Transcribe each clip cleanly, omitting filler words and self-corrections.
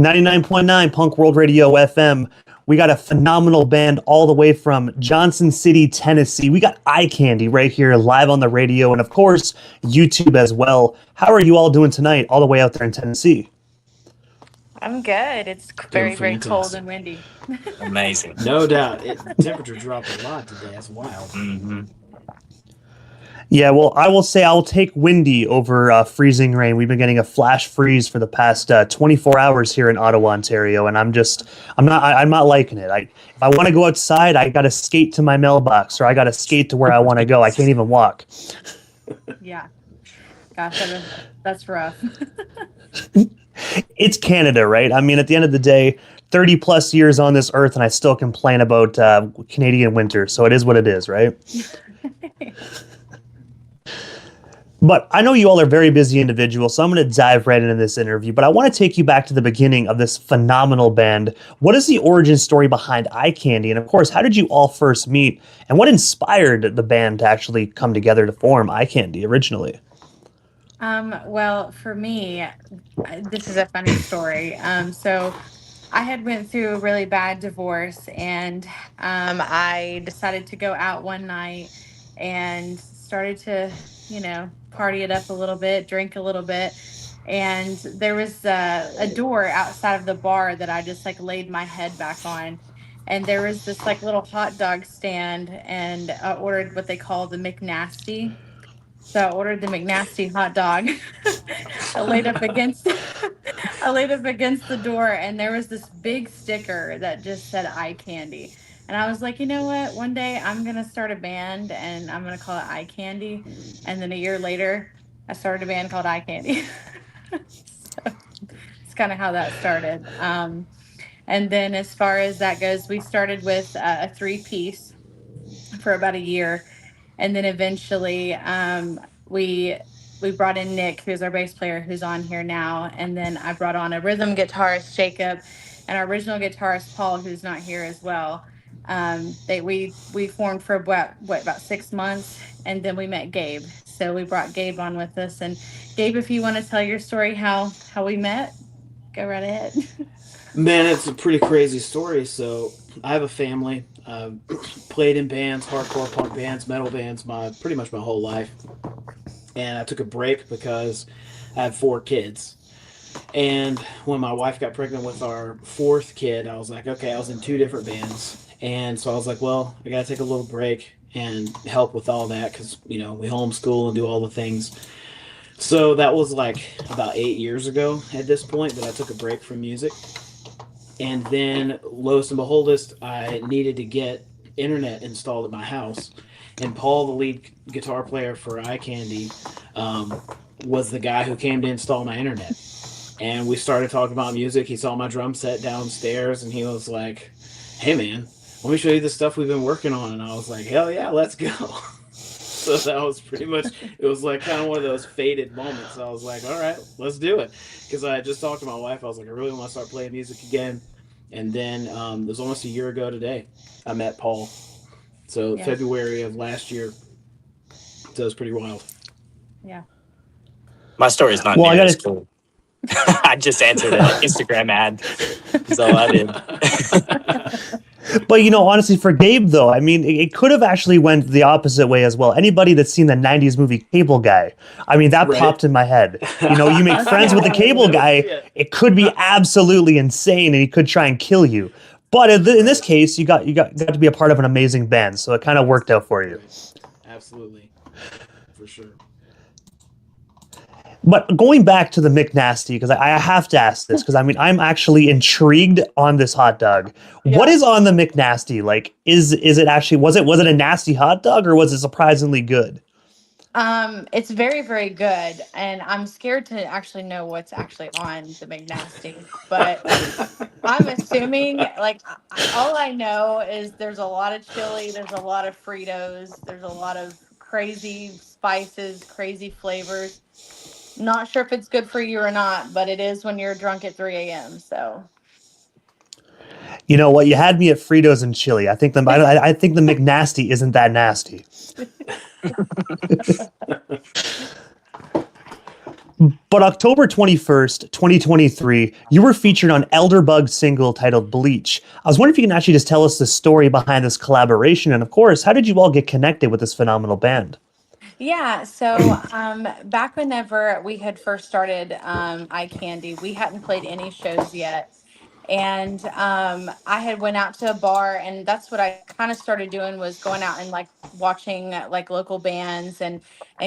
99.9 Punk World Radio FM. We got a phenomenal band all the way from Johnson City, Tennessee. We got EyeCandy right here live on the radio and, of course, YouTube as well. How are you all doing tonight all the way out there in Tennessee? I'm good. It's very, very cold and windy. Amazing. No doubt. Temperature dropped a lot today. That's wild. Mm-hmm. Yeah, well, I will say I'll take windy over freezing rain. We've been getting a flash freeze for the past 24 hours here in Ottawa, Ontario, and I'm not liking it. If I want to go outside, I got to skate to my mailbox, or I got to skate to where I want to go. I can't even walk. Yeah, gosh, that's rough. It's Canada, right? I mean, at the end of the day, 30 plus years on this earth, and I still complain about Canadian winter. So it is what it is, right? But I know you all are very busy individuals, so I'm going to dive right into this interview. But I want to take you back to the beginning of this phenomenal band. What is the origin story behind EyeCandy? And of course, how did you all first meet? And what inspired the band to actually come together to form EyeCandy originally? Well, for me, this is a funny story. So I had went through a really bad divorce, and I decided to go out one night and started to, party it up a little bit, drink a little bit. And there was a door outside of the bar that I just laid my head back on. And there was this little hot dog stand, and I ordered what they call the McNasty. So I ordered the McNasty hot dog. I laid up against the door, and there was this big sticker that just said EyeCandy. And I was like, you know what? One day I'm gonna start a band, and I'm gonna call it EyeCandy. And then a year later, I started a band called EyeCandy. So it's kind of how that started. And then as far as that goes, we started with a 3-piece for about a year. And then eventually we brought in Nick, who's our bass player, who's on here now. And then I brought on a rhythm guitarist, Jacob, and our original guitarist, Paul, who's not here as well. We formed for about 6 months, and then we met Gabe. So we brought Gabe on with us. And Gabe, if you want to tell your story, how we met, go right ahead. Man, it's a pretty crazy story. So I have a family. Played in bands, hardcore punk bands, metal bands, pretty much my whole life. And I took a break because I have 4 kids. And when my wife got pregnant with our 4th kid, I was like, okay, I was in 2 different bands. And so I was like, well, I got to take a little break and help with all that because, we homeschool and do all the things. So that was about 8 years ago at this point that I took a break from music. And then, lowest and beholdest, I needed to get internet installed at my house. And Paul, the lead guitar player for EyeCandy, was the guy who came to install my internet. And we started talking about music. He saw my drum set downstairs, and he was like, hey, man, let me show you the stuff we've been working on. And I was like, hell yeah, let's go. So that was pretty much, it was kind of one of those fated moments. I was like, all right, let's do it. Because I just talked to my wife. I was like, I really want to start playing music again. And then it was almost a year ago today, I met Paul. So yeah. February of last year. So it was pretty wild. Yeah. My story is not near as cool. I just answered an Instagram ad. That's all I did. But, honestly, for Gabe, though, I mean, it could have actually went the opposite way as well. Anybody that's seen the 90s movie Cable Guy, I mean, that popped in my head. You make friends with the cable guy, it could be absolutely insane, and he could try and kill you. But in this case, you got to be a part of an amazing band, so it kind of worked out for you. Absolutely. For sure. But going back to the McNasty, because I have to ask this, because I'm actually intrigued on this hot dog. Yeah. What is on the McNasty? Is it actually, was it a nasty hot dog, or was it surprisingly good? It's very, very good, and I'm scared to actually know what's actually on the McNasty. But I'm assuming, all I know is there's a lot of chili, there's a lot of Fritos, there's a lot of crazy spices, crazy flavors. Not sure if it's good for you or not, but it is when you're drunk at 3 a.m. So, you know what? You had me at Fritos and chili. I think the McNasty isn't that nasty. But October 21st, 2023, you were featured on Elderbug's single titled Bleach. I was wondering if you can actually just tell us the story behind this collaboration. And of course, how did you all get connected with this phenomenal band? Yeah, so back whenever we had first started EyeCandy, we hadn't played any shows yet. And I had went out to a bar, and that's what I kind of started doing, was going out and like watching like local bands and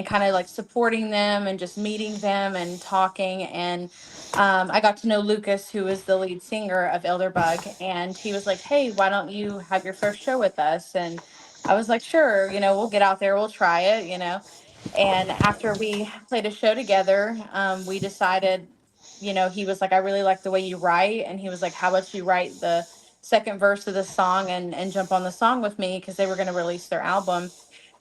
kind of like supporting them and just meeting them and talking. And I got to know Lucas, who is the lead singer of Elderbug, and he was like, "Hey, why don't you have your first show with us?" And I was like, "Sure, we'll get out there, we'll try it." And after we played a show together, we decided, he was like, "I really like the way you write." And he was like, "How about you write the second verse of the song and jump on the song with me?" Because they were going to release their album.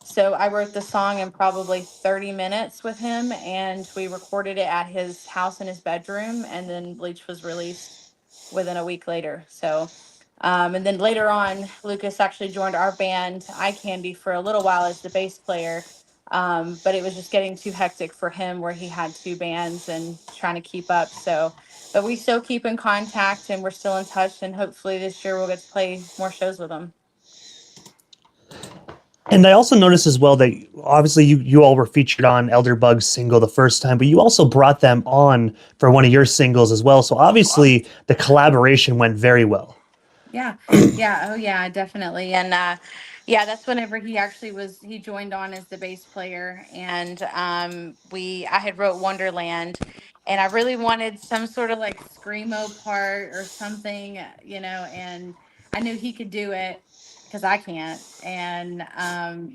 So I wrote the song in probably 30 minutes with him, and we recorded it at his house in his bedroom. And then Bleach was released within a week later. So, and then later on, Lucas actually joined our band, EyeCandy, for a little while as the bass player. But it was just getting too hectic for him, where he had two bands and trying to keep up. So, but we still keep in contact, and we're still in touch. And hopefully this year we'll get to play more shows with him. And I also noticed as well that obviously you all were featured on Elderbug's single the first time, but you also brought them on for one of your singles as well. So obviously the collaboration went very well. Yeah. Yeah. Oh, yeah, definitely. And yeah, that's whenever he joined on as the bass player. And I had wrote Wonderland, and I really wanted some sort of like screamo part or something, and I knew he could do it because I can't. And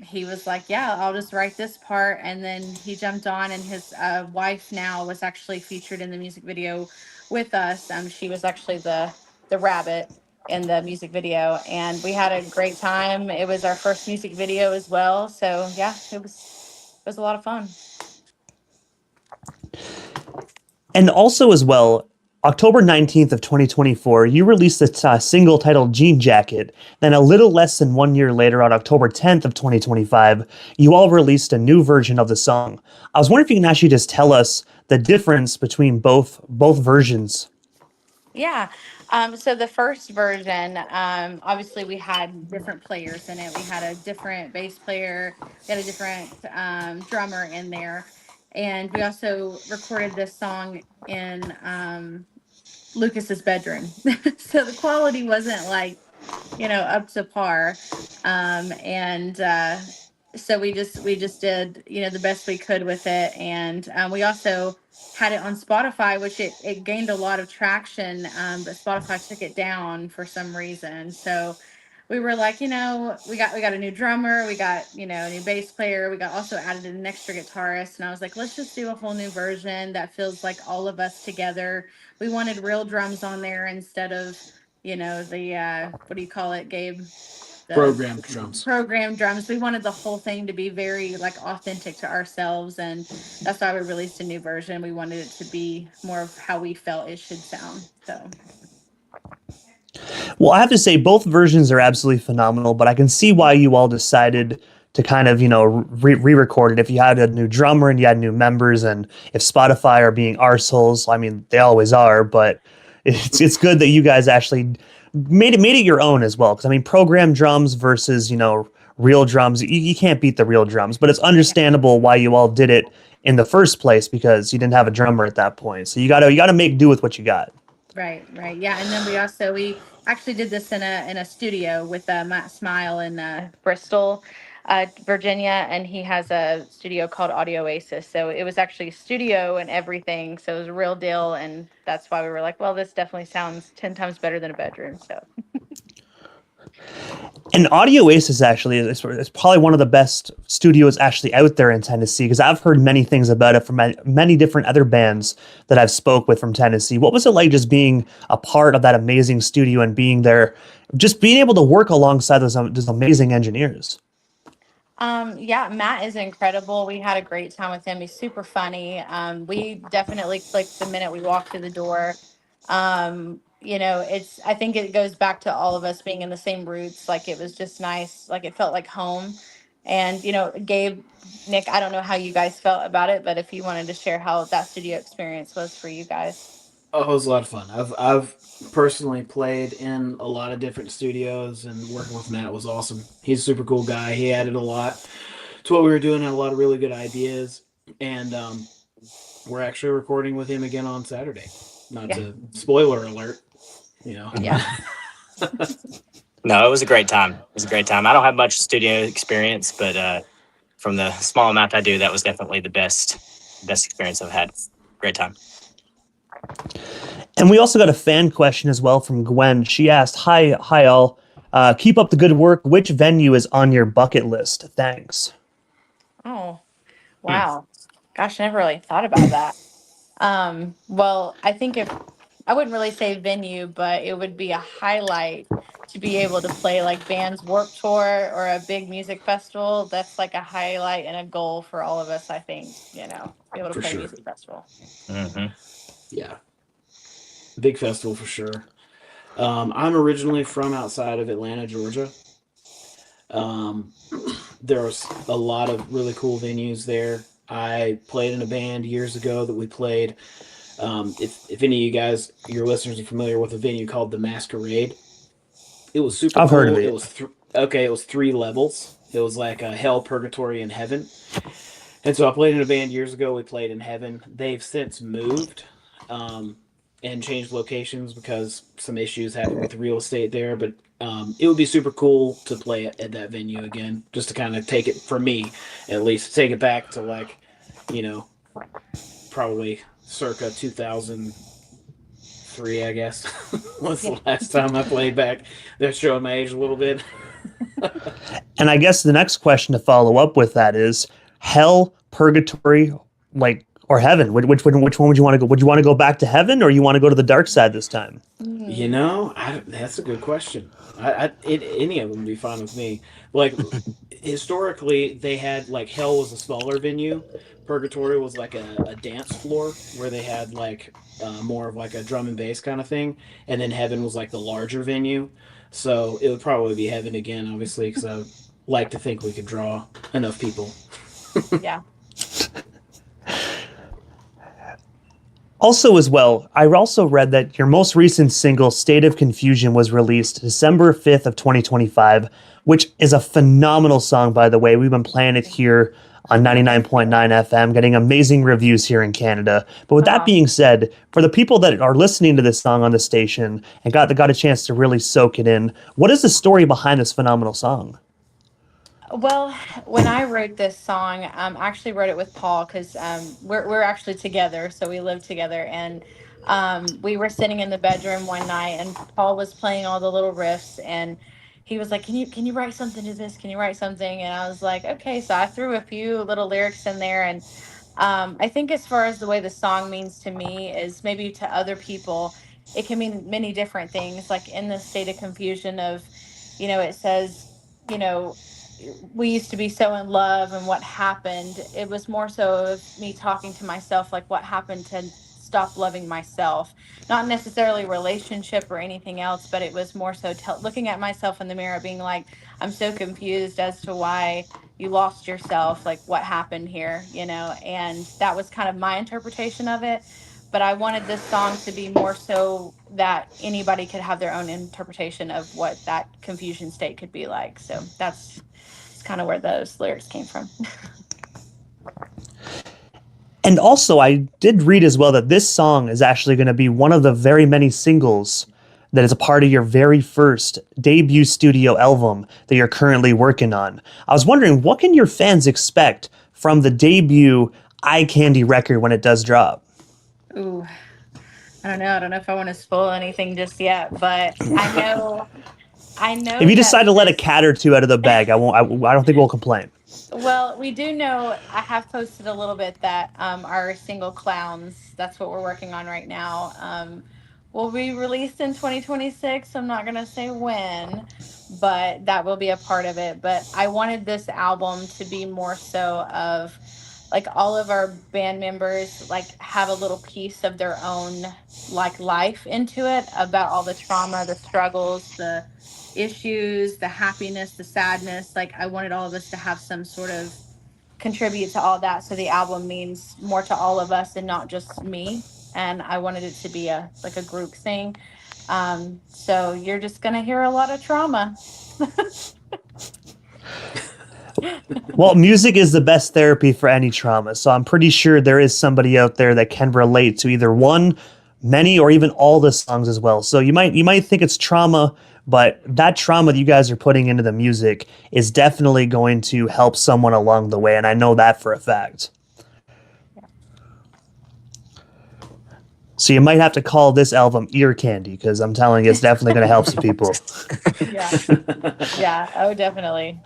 he was like, "Yeah, I'll just write this part." And then he jumped on, and his wife now was actually featured in the music video with us. She was actually the rabbit in the music video, and we had a great time. It was our first music video as well, so yeah, it was a lot of fun. And also as well, October 19th of 2024, you released a single titled Jean Jacket. Then a little less than 1 year later, on October 10th of 2025, you all released a new version of the song. I was wondering if you can actually just tell us the difference between both versions. Yeah. So the first version, obviously we had different players in it. We had a different bass player, we had a different drummer in there. And we also recorded this song in Lucas's bedroom. So the quality wasn't like, up to par. And so we just did, the best we could with it. And we also had it on Spotify, which it gained a lot of traction, but Spotify took it down for some reason. So we were like, we got a new drummer, we got, a new bass player, we got also added an extra guitarist, and I was like, let's just do a whole new version that feels like all of us together. We wanted real drums on there instead of, the what do you call it, Gabe? Programmed drums. Programmed drums. We wanted the whole thing to be very like authentic to ourselves, and that's why we released a new version. We wanted it to be more of how we felt it should sound. So. Well, I have to say both versions are absolutely phenomenal, but I can see why you all decided to kind of, re-record it. If you had a new drummer and you had new members, and if Spotify are being arseholes, I mean, they always are, but it's good that you guys actually made it your own as well. Because I mean, programmed drums versus, real drums, you can't beat the real drums, but it's understandable why you all did it in the first place, because you didn't have a drummer at that point. So you gotta make do with what you got. Right. Yeah. And then we actually did this in a studio with Matt Smile in Bristol, Virginia, and he has a studio called Audio Oasis. So it was actually a studio and everything. So it was a real deal, and that's why we were like, well, this definitely sounds 10 times better than a bedroom. So. And Audio Oasis actually is probably one of the best studios actually out there in Tennessee, because I've heard many things about it from many different other bands that I've spoke with from Tennessee. What was it like just being a part of that amazing studio and being there, just being able to work alongside those amazing engineers? Yeah, Matt is incredible. We had a great time with him. He's super funny. We definitely clicked the minute we walked through the door. I think it goes back to all of us being in the same roots. Like, it was just nice. Like, it felt like home. And, Gabe, Nick, I don't know how you guys felt about it, but if you wanted to share how that studio experience was for you guys. Oh, it was a lot of fun. I've personally played in a lot of different studios, and working with Matt was awesome. He's a super cool guy. He added a lot to what we were doing, had a lot of really good ideas, and we're actually recording with him again on Saturday. Not to spoiler alert, Yeah. No, it was a great time. It was a great time. I don't have much studio experience, but from the small amount I do, that was definitely the best experience I've had. Great time. And we also got a fan question as well from Gwen. She asked, hi all. Keep up the good work. Which venue is on your bucket list? Thanks. Oh, wow. Gosh, I never really thought about that. Well, I think I wouldn't really say venue, but it would be a highlight to be able to play like Band's Warped Tour or a big music festival. That's like a highlight and a goal for all of us, I think, be able to play a music festival. Mm-hmm. Yeah. Big festival for sure. I'm originally from outside of Atlanta, Georgia. There's a lot of really cool venues there. I played in a band years ago that we played. If any of you guys, your listeners, are familiar with a venue called the Masquerade, it was super I've cool. heard of it. It was it was 3 levels. It was like a hell, purgatory, and heaven. And so I played in a band years ago. We played in heaven. They've since moved and changed locations because some issues happened with the real estate there. But it would be super cool to play at that venue again, just to kind of take it, for me at least, take it back to like, probably circa 2003, I guess, was the last time I played back. They're showing my age a little bit. And I guess the next question to follow up with that is hell, purgatory, or heaven. Which one would you want to go? Would you want to go back to heaven, or you want to go to the dark side this time? That's a good question. Any of them would be fine with me. Like, historically, they had like hell was a smaller venue. Purgatory was like a dance floor where they had like more of like a drum and bass kind of thing, and then heaven was like the larger venue. So it would probably be heaven again, obviously, because I like to think we could draw enough people. Yeah. Also, as well, I also read that your most recent single, State of Confusion, was released December 5th of 2025, which is a phenomenal song, by the way. We've been playing it here on 99.9 FM, getting amazing reviews here in Canada. But with that being said, for the people that are listening to this song on the station and got a chance to really soak it in, what is the story behind this phenomenal song? Well, when I wrote this song, I actually wrote it with Paul because we're actually together, so we live together, and we were sitting in the bedroom one night, and Paul was playing all the little riffs, and he was like, "Can you write something to this? Can you write something?" And I was like, "Okay." So I threw a few little lyrics in there, and I think as far as the way the song means to me is maybe to other people, it can mean many different things. Like in the state of confusion of, it says, you know we used to be so in love and what happened. It was more so of me talking to myself, like what happened to stop loving myself, not necessarily relationship or anything else, but it was more so looking at myself in the mirror being like, I'm so confused as to why you lost yourself, like what happened here, and that was kind of my interpretation of it. But I wanted this song to be more so that anybody could have their own interpretation of what that confusion state could be like. So that's kind of where those lyrics came from. And also, I did read as well that this song is actually going to be one of the very many singles that is a part of your very first debut studio album that you're currently working on. I was wondering, what can your fans expect from the debut EyeCandy record when it does drop? Ooh, I don't know. I don't know if I want to spoil anything just yet, but I know. If you decide to let a cat or two out of the bag, I won't. I don't think we'll complain. Well, we do know, I have posted a little bit that our single Clowns, that's what we're working on right now, will be released in 2026. I'm not going to say when, but that will be a part of it. But I wanted this album to be more so of like all of our band members like have a little piece of their own like life into it, about all the trauma, the struggles, the issues, the happiness, the sadness. Like, I wanted all of us to have some sort of contribute to all that. So the album means more to all of us and not just me. And I wanted it to be a group thing. So you're just going to hear a lot of trauma. Well, music is the best therapy for any trauma. So I'm pretty sure there is somebody out there that can relate to either one, many, or even all the songs as well. So you might think it's trauma, but that trauma that you guys are putting into the music is definitely going to help someone along the way. And I know that for a fact. So you might have to call this album Ear Candy, because I'm telling you, it's definitely going to help some people. Yeah. Oh, definitely.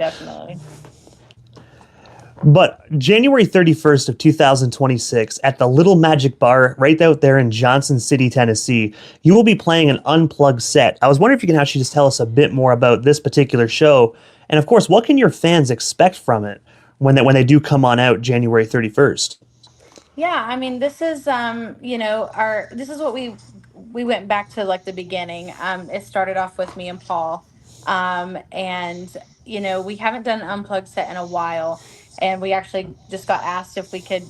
But January 31st of 2026 at the Little Magic Bar right out there in Johnson City, Tennessee, you will be playing an unplugged set. I was wondering if you can actually just tell us a bit more about this particular show. And of course, what can your fans expect from it when they do come on out January 31st? Yeah, I mean, this is this is what we went back to, like, the beginning. It started off with me and Paul. And we haven't done an unplugged set in a while, and we actually just got asked if we could,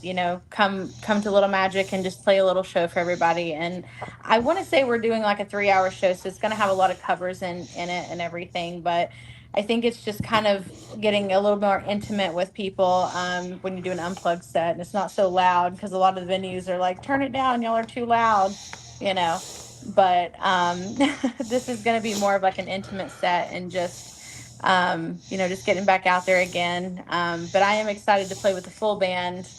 come to Little Magic and just play a little show for everybody. And I want to say we're doing like a 3-hour show, so it's going to have a lot of covers in it and everything, but I think it's just kind of getting a little more intimate with people when you do an unplugged set, and it's not so loud, because a lot of the venues are like, turn it down, y'all are too loud, you know. But this is going to be more of like an intimate set, and just just getting back out there again. But I am excited to play with the full band.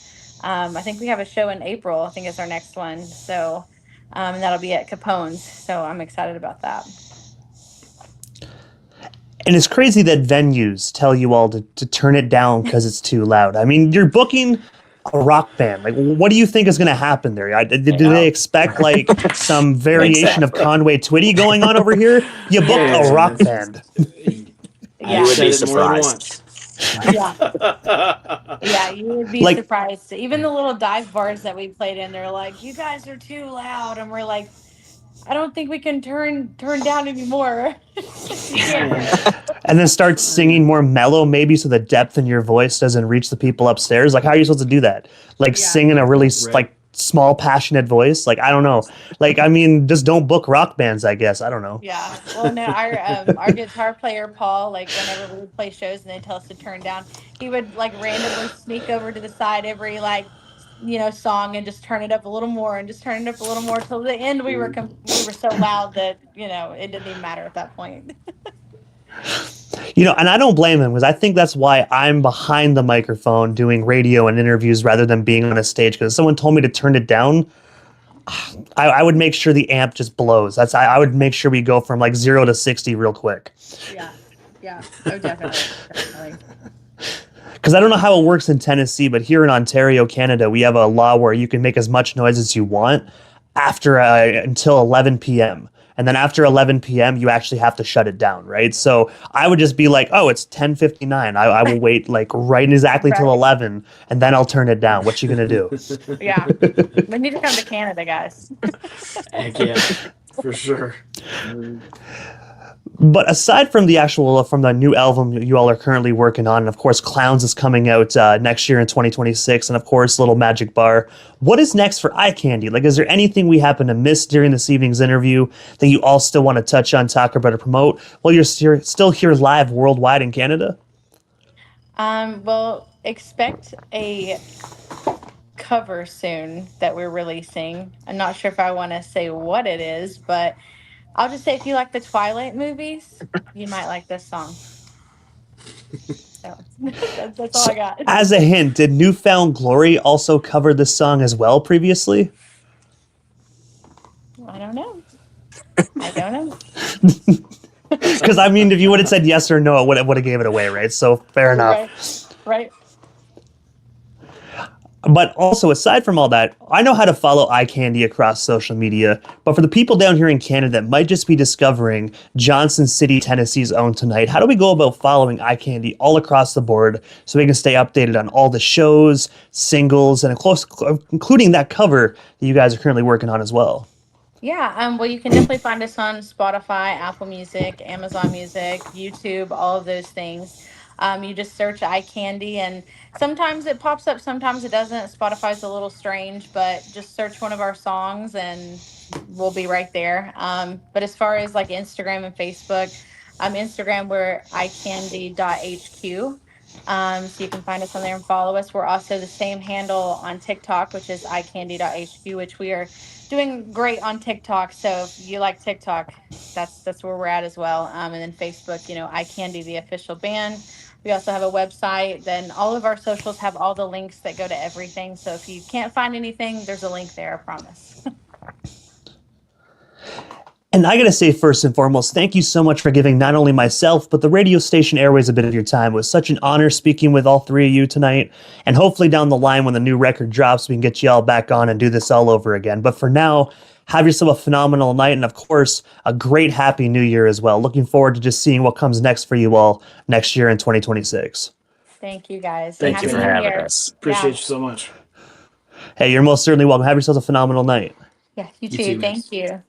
I think we have a show in April. I think it's our next one. So and that'll be at Capone's. So I'm excited about that. And it's crazy that venues tell you all to turn it down because it's too loud. I mean, you're booking a rock band. Like, what do you think is going to happen there? Do they expect like some variation of Conway Twitty going on over here? You booked a rock band. You would be surprised. Yeah, you would be surprised. Even the little dive bars that we played in, they're like, you guys are too loud. And we're like, I don't think we can turn down anymore. And then start singing more mellow, maybe, so the depth in your voice doesn't reach the people upstairs. Like, how are you supposed to do that? Like, sing in a really like small, passionate voice? Like, I don't know. Like, I mean, just don't book rock bands, I guess. I don't know. Yeah. Well, no, our guitar player Paul, like, whenever we would play shows and they tell us to turn down, he would like randomly sneak over to the side every song and just turn it up a little more and just turn it up a little more till the end. We were so loud that it didn't even matter at that point. And I don't blame him, because I think that's why I'm behind the microphone doing radio and interviews rather than being on a stage. Because if someone told me to turn it down, I would make sure the amp just blows. I would make sure we go from like 0 to 60 real quick. Yeah. Oh, definitely. Because I don't know how it works in Tennessee, but here in Ontario, Canada, we have a law where you can make as much noise as you want until 11 p.m. And then after 11 p.m., you actually have to shut it down, right? So I would just be like, oh, it's 10:59. I will wait like right exactly till 11, and then I'll turn it down. What you going to do? Yeah. We need to come to Canada, guys. Heck yeah, for sure. But aside from the new album you all are currently working on, and of course Clowns is coming out next year in 2026, and of course Little Magic Bar, what is next for EyeCandy? Like, is there anything we happen to miss during this evening's interview that you all still want to touch on, talk about, or promote while you're still here live worldwide in Canada? Well, expect a cover soon that we're releasing. I'm not sure if I want to say what it is, but I'll just say, if you like the Twilight movies, you might like this song. So that's all I got. As a hint, did New Found Glory also cover this song as well previously? I don't know. Because, I mean, if you would have said yes or no, it would have gave it away, right? So, fair enough. Right. But also, aside from all that, I know how to follow EyeCandy across social media. But for the people down here in Canada that might just be discovering Johnson City, Tennessee's own tonight, how do we go about following EyeCandy all across the board so we can stay updated on all the shows, singles, and including that cover that you guys are currently working on as well? Yeah, well, you can definitely find us on Spotify, Apple Music, Amazon Music, YouTube, all of those things. You just search iCandy, and sometimes it pops up, sometimes it doesn't. Spotify's a little strange, but just search one of our songs and we'll be right there. But as far as like Instagram and Facebook, Instagram, we're iCandy.hq. So you can find us on there and follow us. We're also the same handle on TikTok, which is iCandy.hq, which we are doing great on TikTok. So if you like TikTok, that's where we're at as well. And then Facebook, iCandy, the official band. We also have a website. Then all of our socials have all the links that go to everything. So if you can't find anything, there's a link there, I promise. And I got to say, first and foremost, thank you so much for giving not only myself, but the radio station airways a bit of your time. It was such an honor speaking with all three of you tonight. And hopefully down the line, when the new record drops, we can get you all back on and do this all over again. But for now, have yourself a phenomenal night. And of course, a great happy new year as well. Looking forward to just seeing what comes next for you all next year in 2026. Thank you, guys. Thank you Happy for New having Year. us. Appreciate Yeah. you so much. Hey, you're most certainly welcome. Have yourselves a phenomenal night. Yeah, you You too. too, Thank miss. you.